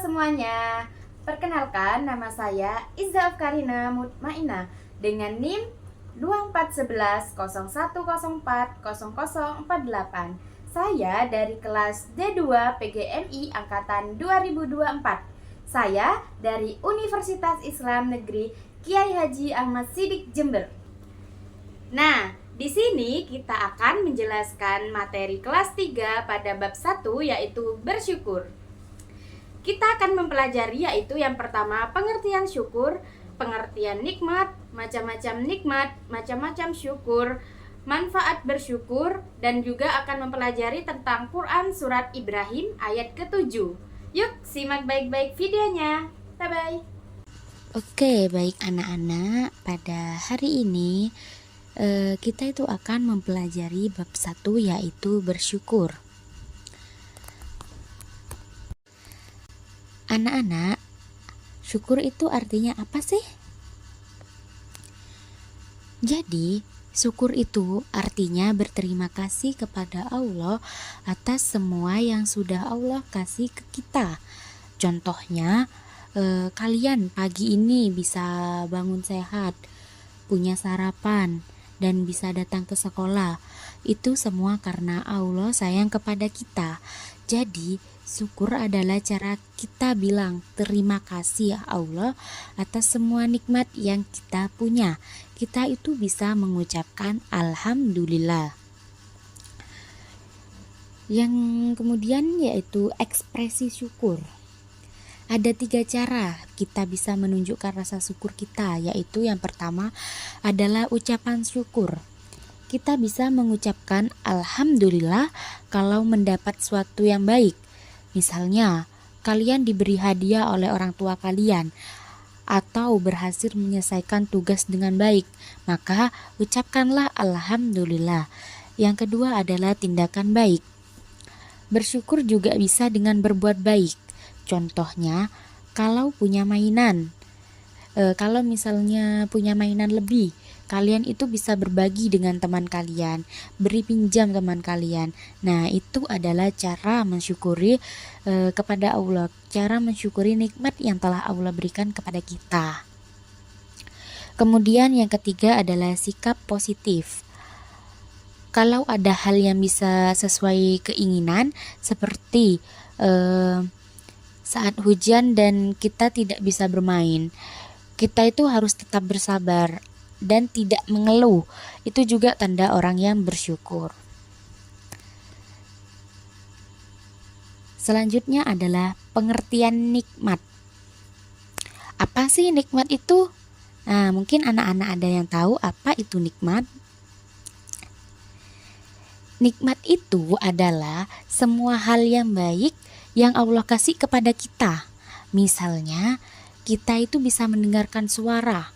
semuanya, perkenalkan nama saya Izza Afkarina Mutmainah dengan NIM 241101040048. Saya dari kelas D2 PGMI angkatan 2024. Saya dari Universitas Islam Negeri Kiai Haji Ahmad Siddiq Jember. Nah, di sini kita akan menjelaskan materi kelas 3 pada bab 1 yaitu bersyukur. Kita akan mempelajari yaitu yang pertama pengertian syukur, pengertian nikmat, macam-macam syukur, manfaat bersyukur, dan juga akan mempelajari tentang Quran surat Ibrahim ayat ke-7. Yuk, simak baik-baik videonya. Bye-bye. Oke, baik anak-anak, pada hari ini kita itu akan mempelajari bab 1 yaitu bersyukur. Anak-anak, syukur itu artinya apa sih? Jadi, syukur itu artinya berterima kasih kepada Allah atas semua yang sudah Allah kasih ke kita. Contohnya, kalian pagi ini bisa bangun sehat, punya sarapan, dan bisa datang ke sekolah. Itu semua karena Allah sayang kepada kita. Jadi, syukur adalah cara kita bilang terima kasih ya Allah atas semua nikmat yang kita punya. Kita itu bisa mengucapkan Alhamdulillah. Yang kemudian yaitu ekspresi syukur. Ada 3 cara kita bisa menunjukkan rasa syukur kita, yaitu yang pertama adalah ucapan syukur. Kita bisa mengucapkan Alhamdulillah kalau mendapat sesuatu yang baik. Misalnya, kalian diberi hadiah oleh orang tua kalian atau berhasil menyelesaikan tugas dengan baik, maka ucapkanlah Alhamdulillah. Yang kedua adalah tindakan baik. Bersyukur juga bisa dengan berbuat baik. Contohnya, kalau punya mainan, kalau misalnya punya mainan lebih, kalian itu bisa berbagi dengan teman kalian, beri pinjam teman kalian. Nah, itu adalah cara mensyukuri kepada Allah, cara mensyukuri nikmat yang telah Allah berikan kepada kita. Kemudian yang ketiga adalah sikap positif. Kalau ada hal yang bisa sesuai keinginan, seperti saat hujan dan kita tidak bisa bermain, kita itu harus tetap bersabar dan tidak mengeluh. Itu juga tanda orang yang bersyukur. Selanjutnya adalah pengertian nikmat. Apa sih nikmat itu? Nah, mungkin anak-anak ada yang tahu apa itu nikmat. Nikmat itu adalah semua hal yang baik yang Allah kasih kepada kita. Misalnya, kita itu bisa mendengarkan suara,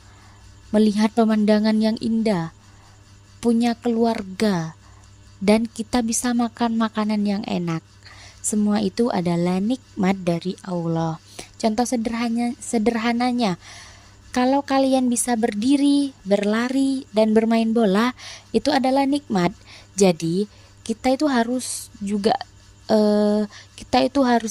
melihat pemandangan yang indah, punya keluarga, dan kita bisa makan makanan yang enak. Semua itu adalah nikmat dari Allah. Contoh sederhananya, kalau kalian bisa berdiri, berlari, dan bermain bola, itu adalah nikmat. Jadi, kita itu harus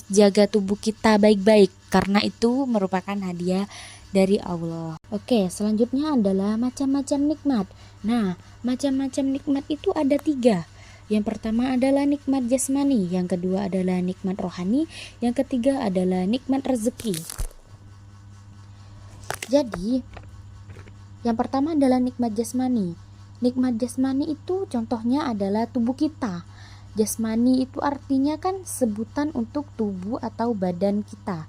jaga tubuh kita baik-baik, karena itu merupakan hadiah dari Allah. Oke, selanjutnya adalah macam-macam nikmat. Nah, macam-macam nikmat itu ada 3. Yang pertama adalah nikmat jasmani, yang kedua adalah nikmat rohani, yang ketiga adalah nikmat rezeki. Jadi, yang pertama adalah nikmat jasmani. Nikmat jasmani itu contohnya adalah tubuh kita. Jasmani itu artinya kan sebutan untuk tubuh atau badan kita.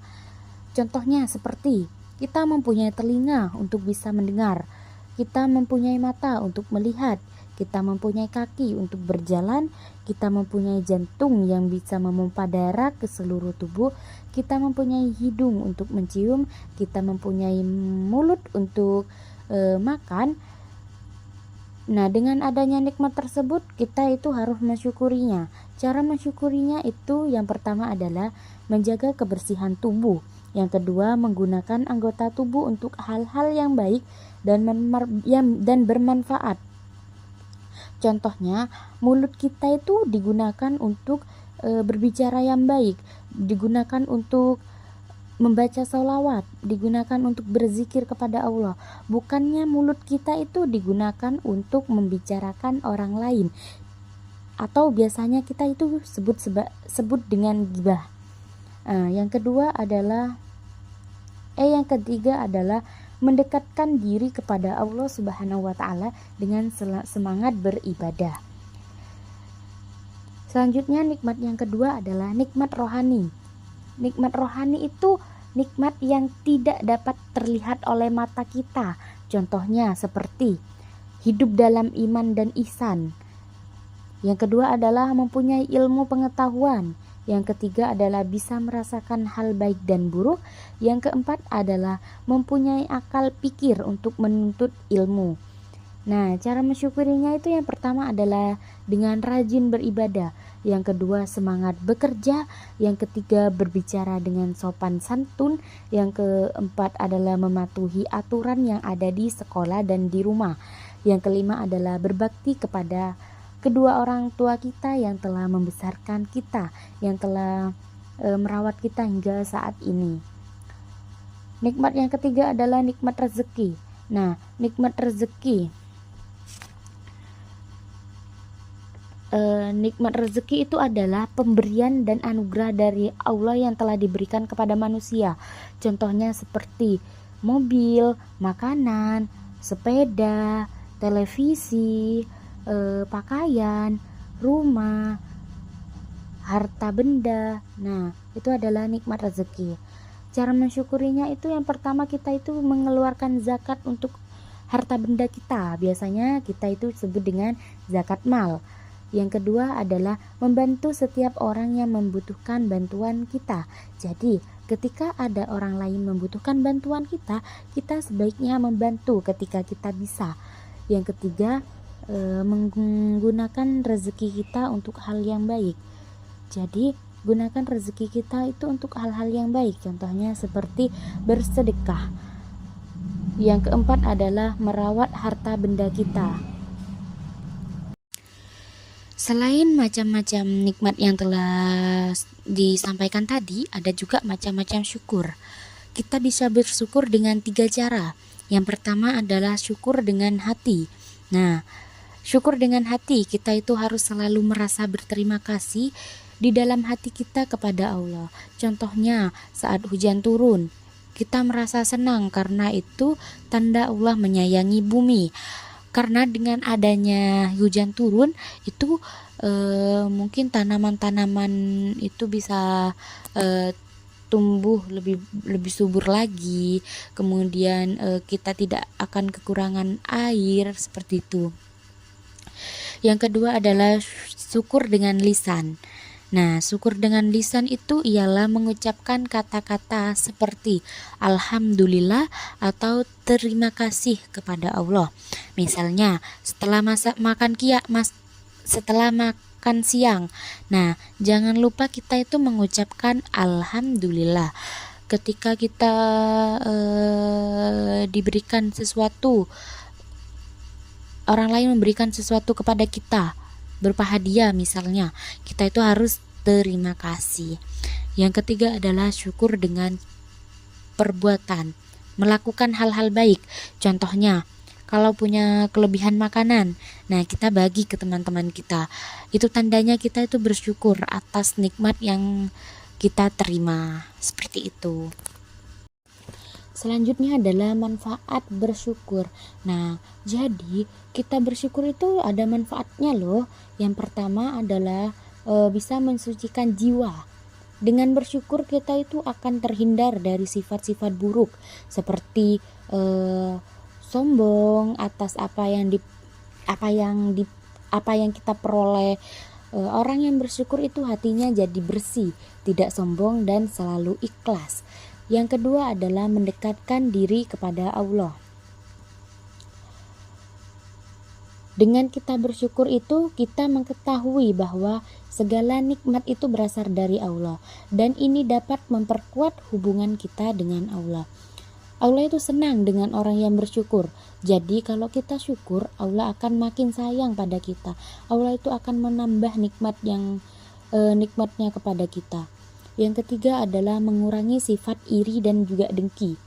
Contohnya seperti kita mempunyai telinga untuk bisa mendengar, kita mempunyai mata untuk melihat, kita mempunyai kaki untuk berjalan, kita mempunyai jantung yang bisa memompa darah ke seluruh tubuh, kita mempunyai hidung untuk mencium, kita mempunyai mulut untuk makan. Nah, dengan adanya nikmat tersebut, kita itu harus mensyukurinya. Cara mensyukurinya itu yang pertama adalah menjaga kebersihan tubuh. Yang kedua, menggunakan anggota tubuh untuk hal-hal yang baik dan bermanfaat. Contohnya, mulut kita itu digunakan untuk berbicara yang baik, digunakan untuk membaca sholawat, digunakan untuk berzikir kepada Allah. Bukannya mulut kita itu digunakan untuk membicarakan orang lain, atau biasanya kita itu sebut dengan gibah. Yang ketiga adalah mendekatkan diri kepada Allah Subhanahu wa taala dengan semangat beribadah. Selanjutnya nikmat yang kedua adalah nikmat rohani. Nikmat rohani itu nikmat yang tidak dapat terlihat oleh mata kita. Contohnya seperti hidup dalam iman dan ihsan. Yang kedua adalah mempunyai ilmu pengetahuan. Yang ketiga adalah bisa merasakan hal baik dan buruk. Yang keempat adalah mempunyai akal pikir untuk menuntut ilmu. Nah, cara mensyukurinya itu yang pertama adalah dengan rajin beribadah. Yang kedua semangat bekerja. Yang ketiga berbicara dengan sopan santun. Yang keempat adalah mematuhi aturan yang ada di sekolah dan di rumah. Yang kelima adalah berbakti kepada kedua orang tua kita yang telah membesarkan kita, yang telah merawat kita hingga saat ini. Nikmat yang ketiga adalah nikmat rezeki. Nah, nikmat rezeki itu adalah pemberian dan anugerah dari Allah yang telah diberikan kepada manusia. Contohnya seperti mobil, makanan, sepeda, televisi, pakaian, rumah, harta benda. Nah, itu adalah nikmat rezeki. Cara mensyukurinya itu yang pertama kita itu mengeluarkan zakat untuk harta benda kita. Biasanya kita itu sebut dengan zakat mal. Yang kedua adalah membantu setiap orang yang membutuhkan bantuan kita. Jadi, ketika ada orang lain membutuhkan bantuan kita, kita sebaiknya membantu ketika kita bisa. Yang ketiga, menggunakan rezeki kita untuk hal yang baik. Jadi gunakan rezeki kita itu untuk hal-hal yang baik, contohnya seperti bersedekah. Yang keempat adalah merawat harta benda kita. Selain macam-macam nikmat yang telah disampaikan tadi, ada juga macam-macam syukur. Kita bisa bersyukur dengan 3 cara. Yang pertama adalah syukur dengan hati. Nah, syukur dengan hati, kita itu harus selalu merasa berterima kasih di dalam hati kita kepada Allah. Contohnya saat hujan turun, kita merasa senang karena itu tanda Allah menyayangi bumi. Karena dengan adanya hujan turun itu mungkin tanaman-tanaman itu bisa tumbuh lebih subur lagi. Kemudian kita tidak akan kekurangan air seperti itu. Yang kedua adalah syukur dengan lisan. Nah, syukur dengan lisan itu ialah mengucapkan kata-kata seperti alhamdulillah atau terima kasih kepada Allah. Misalnya, setelah makan siang. Nah, jangan lupa kita itu mengucapkan alhamdulillah. Ketika kita diberikan sesuatu, orang lain memberikan sesuatu kepada kita, berupa hadiah misalnya, kita itu harus terima kasih. Yang ketiga adalah syukur dengan perbuatan, melakukan hal-hal baik. Contohnya, kalau punya kelebihan makanan, nah kita bagi ke teman-teman kita. Itu tandanya kita itu bersyukur atas nikmat yang kita terima. Seperti itu. Selanjutnya adalah manfaat bersyukur. Nah, jadi kita bersyukur itu ada manfaatnya loh. Yang pertama adalah bisa mensucikan jiwa. Dengan bersyukur kita itu akan terhindar dari sifat-sifat buruk seperti sombong atas apa yang kita peroleh. Orang yang bersyukur itu hatinya jadi bersih, tidak sombong dan selalu ikhlas. Yang kedua adalah mendekatkan diri kepada Allah. Dengan kita bersyukur itu, kita mengetahui bahwa segala nikmat itu berasal dari Allah, dan ini dapat memperkuat hubungan kita dengan Allah. Allah itu senang dengan orang yang bersyukur. Jadi kalau kita syukur, Allah akan makin sayang pada kita. Allah itu akan menambah nikmatnya kepada kita. Yang ketiga adalah mengurangi sifat iri dan juga dengki.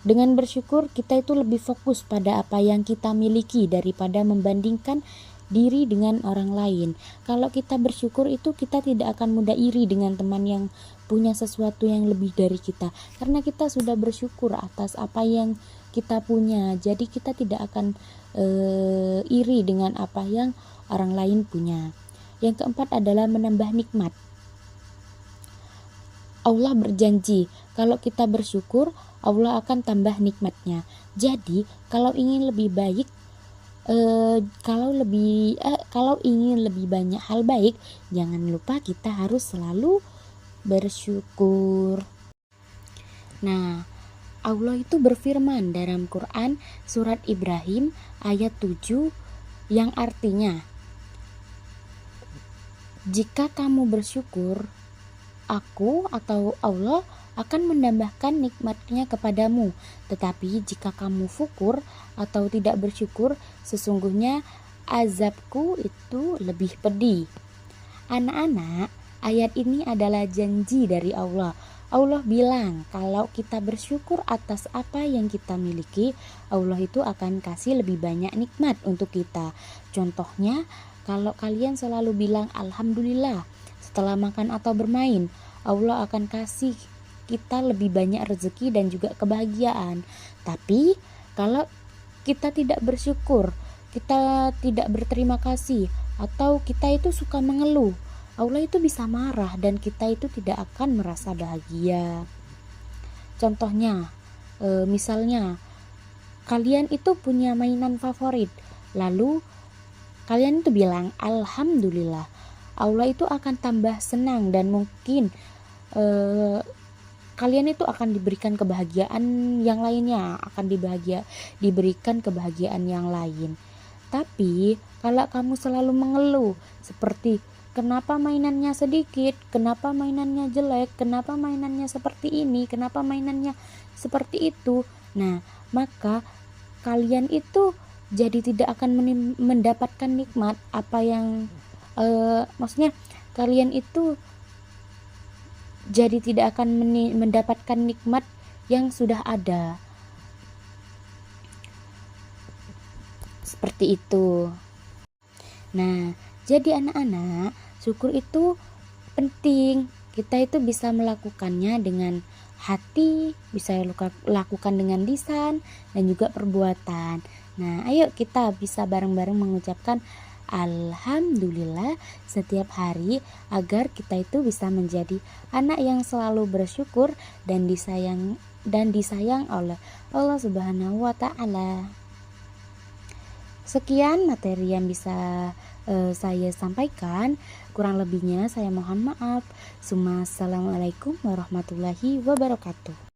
Dengan bersyukur, kita itu lebih fokus pada apa yang kita miliki daripada membandingkan diri dengan orang lain. Kalau kita bersyukur itu kita tidak akan mudah iri dengan teman yang punya sesuatu yang lebih dari kita, karena kita sudah bersyukur atas apa yang kita punya. Jadi kita tidak akan iri dengan apa yang orang lain punya. Yang keempat adalah menambah nikmat. Allah berjanji kalau kita bersyukur, Allah akan tambah nikmatnya. Jadi kalau ingin lebih baik, kalau ingin lebih banyak hal baik, jangan lupa kita harus selalu bersyukur. Nah, Allah itu berfirman dalam Quran surat Ibrahim ayat 7 yang artinya, jika kamu bersyukur, aku atau Allah akan menambahkan nikmatnya kepadamu. Tetapi jika kamu fukur atau tidak bersyukur, sesungguhnya azabku itu lebih pedih. Anak-anak, ayat ini adalah janji dari Allah. Allah bilang kalau kita bersyukur atas apa yang kita miliki, Allah itu akan kasih lebih banyak nikmat untuk kita. Contohnya, kalau kalian selalu bilang alhamdulillah setelah makan atau bermain, Allah akan kasih kita lebih banyak rezeki dan juga kebahagiaan. Tapi kalau kita tidak bersyukur, kita tidak berterima kasih, atau kita itu suka mengeluh, Allah itu bisa marah dan kita itu tidak akan merasa bahagia. Contohnya, misalnya kalian itu punya mainan favorit, lalu kalian itu bilang alhamdulillah, Allah itu akan tambah senang dan mungkin kalian itu akan diberikan kebahagiaan yang lainnya, diberikan kebahagiaan yang lain. Tapi kalau kamu selalu mengeluh seperti kenapa mainannya sedikit, kenapa mainannya jelek, kenapa mainannya seperti ini, kenapa mainannya seperti itu, nah maka kalian itu jadi tidak akan mendapatkan nikmat apa yang maksudnya kalian itu jadi tidak akan mendapatkan nikmat yang sudah ada. Seperti itu. Nah, jadi anak-anak, syukur itu penting. Kita itu bisa melakukannya dengan hati, bisa lakukan dengan lisan dan juga perbuatan. Nah, ayo kita bisa bareng-bareng mengucapkan alhamdulillah setiap hari agar kita itu bisa menjadi anak yang selalu bersyukur dan disayang oleh Allah Subhanahu wa taala. Sekian materi yang bisa saya sampaikan. Kurang lebihnya saya mohon maaf. Assalamualaikum warahmatullahi wabarakatuh.